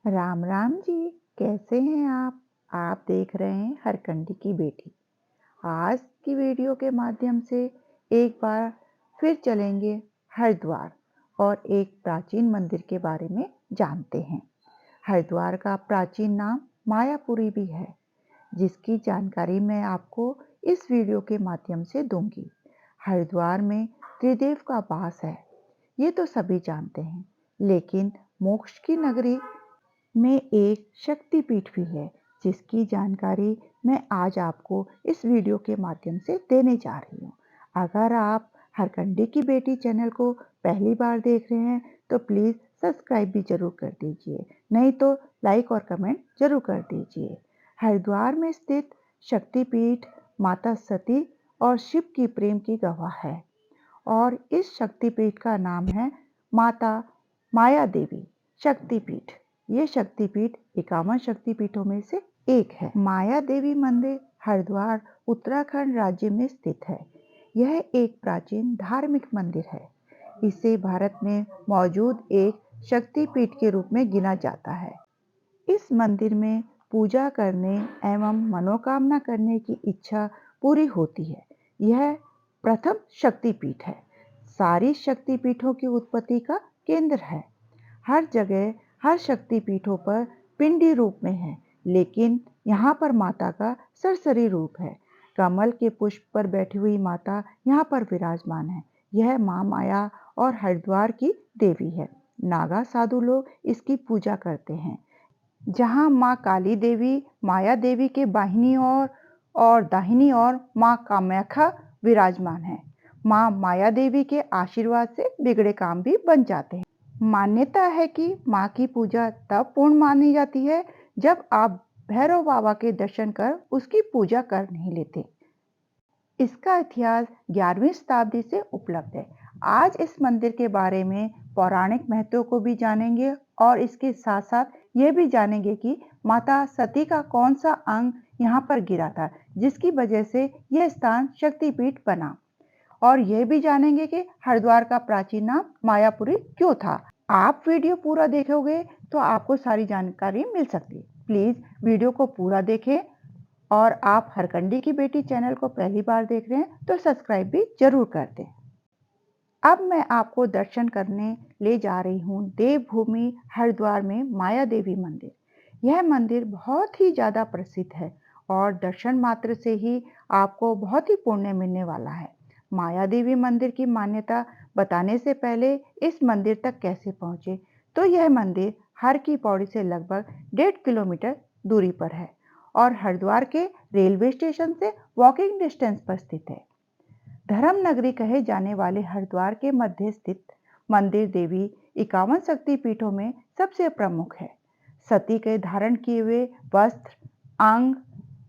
राम राम जी। कैसे हैं आप देख रहे हैं हरकंडी की बेटी। आज की वीडियो के माध्यम से एक बार फिर चलेंगे हरिद्वार और एक प्राचीन मंदिर के बारे में जानते हैं। हरिद्वार का प्राचीन नाम मायापुरी भी है, जिसकी जानकारी मैं आपको इस वीडियो के माध्यम से दूंगी। हरिद्वार में त्रिदेव का वास है, ये तो सभी जानते हैं, लेकिन मोक्ष की नगरी में एक शक्तिपीठ भी है, जिसकी जानकारी मैं आज आपको इस वीडियो के माध्यम से देने जा रही हूँ। अगर आप हरकंडी की बेटी चैनल को पहली बार देख रहे हैं तो प्लीज़ सब्सक्राइब भी जरूर कर दीजिए, नहीं तो लाइक और कमेंट जरूर कर दीजिए। हरिद्वार में स्थित शक्तिपीठ माता सती और शिव की प्रेम की गवाह है और इस शक्तिपीठ का नाम है माता माया देवी शक्तिपीठ। ये शक्तिपीठ 51 शक्तिपीठों में से एक है। माया देवी मंदिर हरिद्वार उत्तराखंड राज्य में स्थित है। यह एक प्राचीन धार्मिक मंदिर है। इसे भारत में मौजूद एक शक्तिपीठ के रूप में गिना जाता है। इस मंदिर में पूजा करने एवं मनोकामना करने की इच्छा पूरी होती है। यह प्रथम शक्तिपीठ है। सारी शक्तिपीठों की उत्पत्ति का केंद्र है। हर जगह हर शक्तिपीठों पर पिंडी रूप में है, लेकिन यहाँ पर माता का सरसरी रूप है। कमल के पुष्प पर बैठी हुई माता यहाँ पर विराजमान है। यह माँ माया और हरिद्वार की देवी है। नागा साधु लोग इसकी पूजा करते हैं। जहाँ माँ काली देवी माया देवी के बाहिनी और दाहिनी ओर माँ कामाख्या विराजमान है। माँ माया देवी के आशीर्वाद से बिगड़े काम भी बन जाते हैं। मान्यता है कि माँ की पूजा तब पूर्ण मानी जाती है जब आप भैरव बाबा के दर्शन कर उसकी पूजा कर नहीं लेते। इसका इतिहास 11वीं शताब्दी से उपलब्ध है। आज इस मंदिर के बारे में पौराणिक महत्व को भी जानेंगे और इसके साथ साथ ये भी जानेंगे कि माता सती का कौन सा अंग यहाँ पर गिरा था, जिसकी वजह से यह स्थान शक्तिपीठ बना। और यह भी जानेंगे कि हरिद्वार का प्राचीन नाम मायापुरी क्यों था। आप वीडियो पूरा देखोगे तो आपको सारी जानकारी मिल सकती है। प्लीज वीडियो को पूरा देखें और आप हरकंडी की बेटी चैनल को पहली बार देख रहे हैं तो सब्सक्राइब भी जरूर कर दें। अब मैं आपको दर्शन करने ले जा रही हूँ देवभूमि हरिद्वार में माया देवी मंदिर। यह मंदिर बहुत ही ज़्यादा प्रसिद्ध है और दर्शन मात्र से ही आपको बहुत ही पुण्य मिलने वाला है। माया देवी मंदिर की मान्यता बताने से पहले इस मंदिर तक कैसे पहुँचे, तो यह मंदिर हर की पौड़ी से लगभग 1.5 किलोमीटर दूरी पर है और हरिद्वार के रेलवे स्टेशन से वॉकिंग डिस्टेंस पर स्थित है। धर्म नगरी कहे जाने वाले हरिद्वार के मध्य स्थित मंदिर देवी 51 शक्तिपीठों में सबसे प्रमुख है। सती के धारण किए हुए वस्त्र, अंग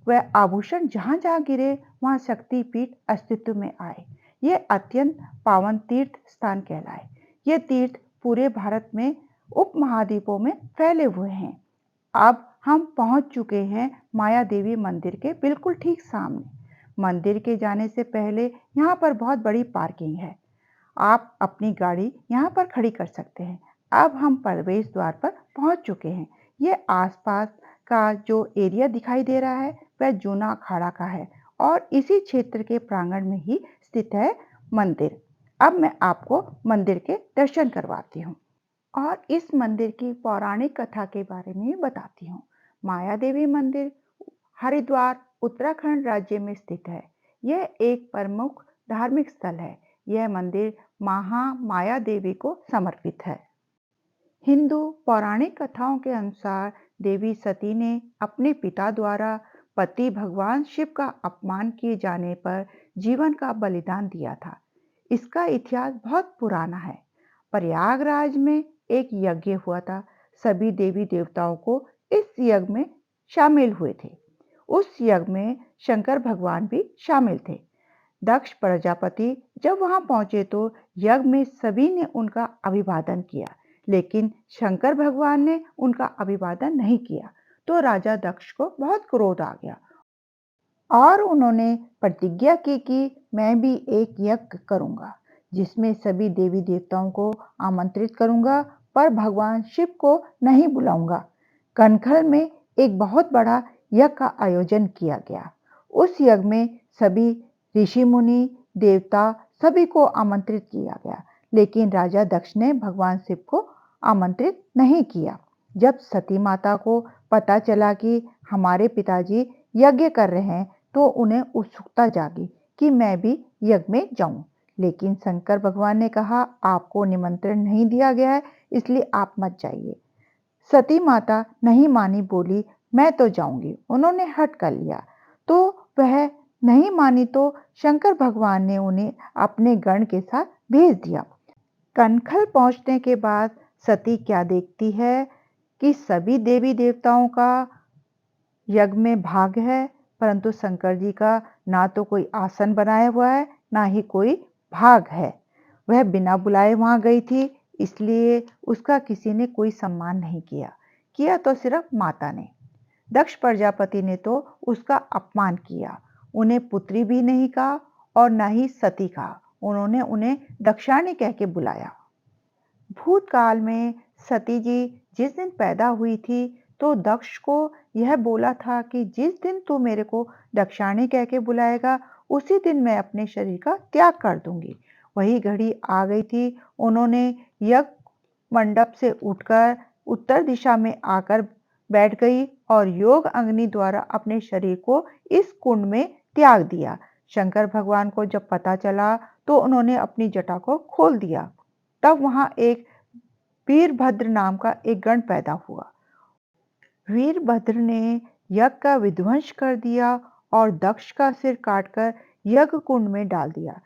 व आभूषण जहां जहां गिरे वहां शक्तिपीठ अस्तित्व में आए। ये अत्यंत पावन तीर्थ स्थान कहलाए। ये तीर्थ पूरे भारत में उपमहाद्वीपों में फैले हुए हैं। अब हम पहुंच चुके हैं माया देवी मंदिर के बिल्कुल ठीक सामने। मंदिर के जाने से पहले यहाँ पर बहुत बड़ी पार्किंग है। आप अपनी गाड़ी यहाँ पर खड़ी कर सकते हैं। अब हम प्रवेश द्वार पर पहुँच चुके हैं। ये आसपास का जो एरिया दिखाई दे रहा है वह जूना अखाड़ा का है और इसी क्षेत्र के प्रांगण में ही स्थित है मंदिर। अब मैं आपको मंदिर के दर्शन करवाती हूँ और इस मंदिर की पौराणिक कथा के बारे में बताती हूँ। माया देवी मंदिर हरिद्वार उत्तराखंड राज्य में स्थित है। यह एक प्रमुख धार्मिक स्थल है। यह मंदिर महामाया देवी को समर्पित है। हिंदू पौराणिक कथाओं के अनुसार देवी सती ने अपने पिता द्वारा पति भगवान शिव का अपमान किए जाने पर जीवन का बलिदान दिया था। इसका इतिहास बहुत पुराना है। प्रयागराज में एक यज्ञ हुआ था। सभी देवी देवताओं को इस यज्ञ में शामिल हुए थे। उस यज्ञ में शंकर भगवान भी शामिल थे। दक्ष प्रजापति जब वहां पहुंचे तो यज्ञ में सभी ने उनका अभिवादन किया, लेकिन शंकर भगवान ने उनका अभिवादन नहीं किया। तो राजा दक्ष को बहुत क्रोध आ गया और उन्होंने प्रतिज्ञा की कि मैं भी एक यज्ञ करूंगा जिसमें सभी देवी देवताओं को आमंत्रित करूंगा, पर भगवान शिव को नहीं बुलाऊंगा। कनखल में एक बहुत बड़ा यज्ञ का आयोजन किया गया। उस यज्ञ में सभी ऋषि मुनि, देवता सभी को आमंत्रित किया गया, लेकिन राजा दक्ष ने भगवान शिव को आमंत्रित नहीं किया। जब सती माता को पता चला कि हमारे पिताजी यज्ञ कर रहे हैं, तो उन्हें उत्सुकता जागी कि मैं भी यज्ञ में जाऊं। लेकिन शंकर भगवान ने कहा, आपको निमंत्रण नहीं दिया गया है, इसलिए आप मत जाइए। सती माता नहीं मानी, बोली मैं तो जाऊंगी। उन्होंने हट कर लिया, तो वह नहीं मानी तो शंकर भगवान ने उन्हें अपने गण के साथ भेज दिया। कनखल पहुंचने के बाद सती क्या देखती है कि सभी देवी देवताओं का यज्ञ में भाग है, परंतु शंकर जी का ना तो कोई आसन बनाया हुआ है, ना ही कोई भाग है। वह बिना बुलाए वहां गई थी, इसलिए उसका किसी ने कोई सम्मान नहीं किया। किया तो सिर्फ माता ने। दक्ष प्रजापति ने तो उसका अपमान किया। उन्हें पुत्री भी नहीं कहा और ना ही सती कहा। उन्होंने उन्हें दक्षाणी कह के बुलाया। भूतकाल में सती जी जिस दिन पैदा हुई थी, तो दक्ष को यह बोला था कि जिस दिन तू मेरे को दक्षाणी कह के बुलाएगा, उसी दिन मैं अपने शरीर का त्याग कर दूंगी। वही घड़ी आ गई थी। उन्होंने यज्ञ मंडप से उठकर उत्तर दिशा में आकर बैठ गई और योग अग्नि द्वारा अपने शरीर को इस कुंड में त्याग दिया। शंकर भगवान को जब पता चला, तो उन्होंने अपनी जटा को खोल दिया। तब वहां एक वीरभद्र नाम का एक गण पैदा हुआ। वीरभद्र ने यज्ञ का विध्वंस कर दिया और दक्ष का सिर काटकर यज्ञ कुंड में डाल दिया।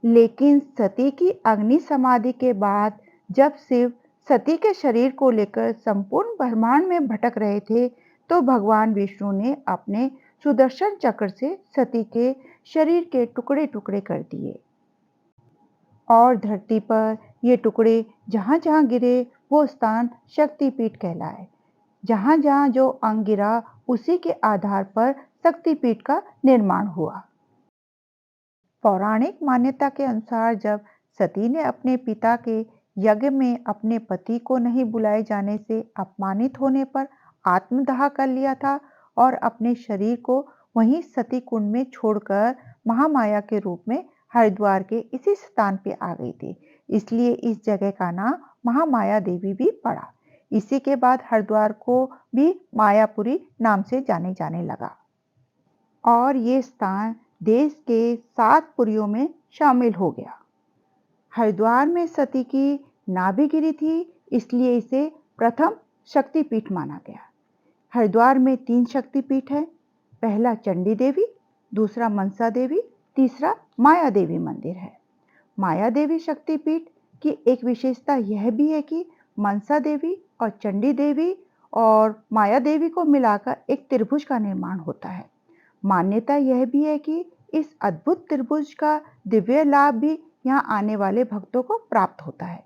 लेकिन सती की अग्नि समाधि के बाद जब शिव सती के शरीर को लेकर संपूर्ण ब्रह्मांड में भटक रहे थे, तो भगवान विष्णु ने अपने सुदर्शन चक्र से सती के शरीर के टुकड़े टुकड़े कर दिए और धरती पर ये टुकड़े जहां जहां गिरे, वो स्थान शक्तिपीठ कहलाए। जहां जहां जो अंग गिरा, उसी के आधार पर शक्तिपीठ का निर्माण हुआ। पौराणिक मान्यता के अनुसार जब सती ने अपने पिता के यज्ञ में अपने पति को नहीं बुलाए जाने से अपमानित होने पर आत्मदाह कर लिया था और अपने शरीर को वहीं सती कुंड में छोड़कर महामाया के रूप में हरिद्वार के इसी स्थान पे आ गई थी। इसलिए इस जगह का नाम महामाया देवी भी पड़ा। इसी के बाद हरिद्वार को भी मायापुरी नाम से जाने लगा और ये स्थान देश के 7 पुरियों में शामिल हो गया। हरिद्वार में सती की नाभि गिरी थी, इसलिए इसे प्रथम शक्तिपीठ माना गया। हरिद्वार में 3 शक्तिपीठ है। पहला चंडी देवी, दूसरा मनसा देवी, तीसरा माया देवी मंदिर है। माया देवी शक्तिपीठ की एक विशेषता यह भी है कि मनसा देवी और चंडी देवी और माया देवी को मिलाकर एक त्रिभुज का निर्माण होता है। मान्यता यह भी है कि इस अद्भुत त्रिभुज का दिव्य लाभ भी यहाँ आने वाले भक्तों को प्राप्त होता है।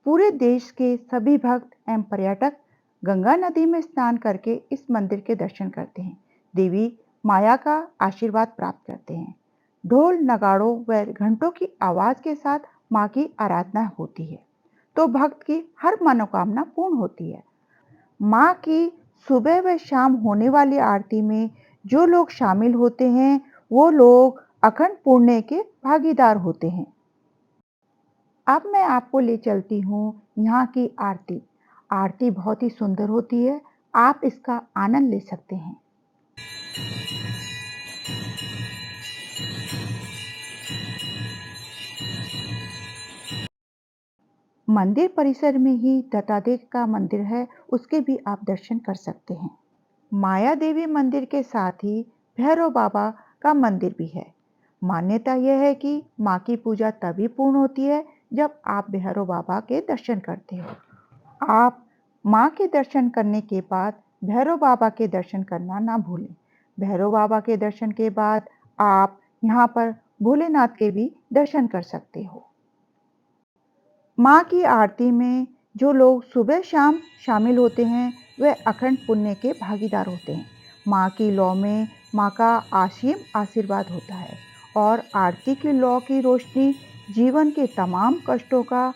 पूरे देश के सभी भक्त एवं पर्यटक गंगा नदी में स्नान करके इस मंदिर के दर्शन करते हैं। देवी माया का आशीर्वाद प्राप्त करते हैं। ढोल, नगाड़ों व घंटों की आवाज के साथ मां की आराधना होती है, तो भक्त की हर मनोकामना पूर्ण होती है। मां की सुबह व शाम होने वाली आरती में जो लोग शामिल होते हैं, वो लोग अखंड पुण्य के भागीदार होते हैं। अब मैं आपको ले चलती हूँ यहाँ की आरती। आरती बहुत ही सुंदर होती है, आप इसका आनंद ले सकते हैं। मंदिर परिसर में ही दत्तादेव का मंदिर है, उसके भी आप दर्शन कर सकते हैं। माया देवी मंदिर के साथ ही भैरव बाबा का मंदिर भी है। मान्यता यह है कि माँ की पूजा तभी पूर्ण होती है जब आप भैरव बाबा के दर्शन करते हो। आप माँ के दर्शन करने के बाद भैरव बाबा के दर्शन करना ना भूलें। भैरव बाबा के दर्शन के बाद आप यहाँ पर भोलेनाथ के भी दर्शन कर सकते हो। माँ की आरती में जो लोग सुबह शाम शामिल होते हैं, वे अखंड पुण्य के भागीदार होते हैं। माँ की लौ में माँ का असीम आशीर्वाद होता है और आरती की लौ की रोशनी जीवन के तमाम कष्टों का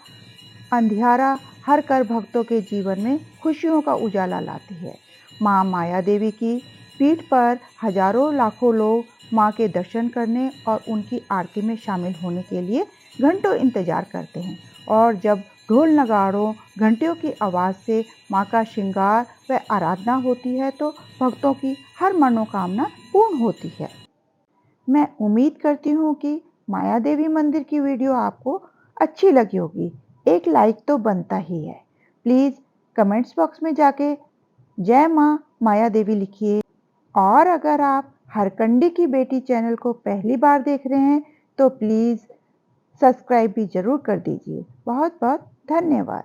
अंधियारा हर कर भक्तों के जीवन में खुशियों का उजाला लाती है। माँ माया देवी की पीठ पर हजारों लाखों लोग माँ के दर्शन करने और उनकी आरती में शामिल होने के लिए घंटों इंतजार करते हैं। और जब ढोल नगाड़ों घंटियों की आवाज़ से माँ का श्रृंगार व आराधना होती है तो भक्तों की हर मनोकामना पूर्ण होती है। मैं उम्मीद करती हूँ कि माया देवी मंदिर की वीडियो आपको अच्छी लगी होगी। एक लाइक तो बनता ही है। प्लीज़ कमेंट्स बॉक्स में जाके जय माँ माया देवी लिखिए। और अगर आप हरकंडी की बेटी चैनल को पहली बार देख रहे हैं तो प्लीज़ सब्सक्राइब भी ज़रूर कर दीजिए। बहुत बहुत धन्यवाद।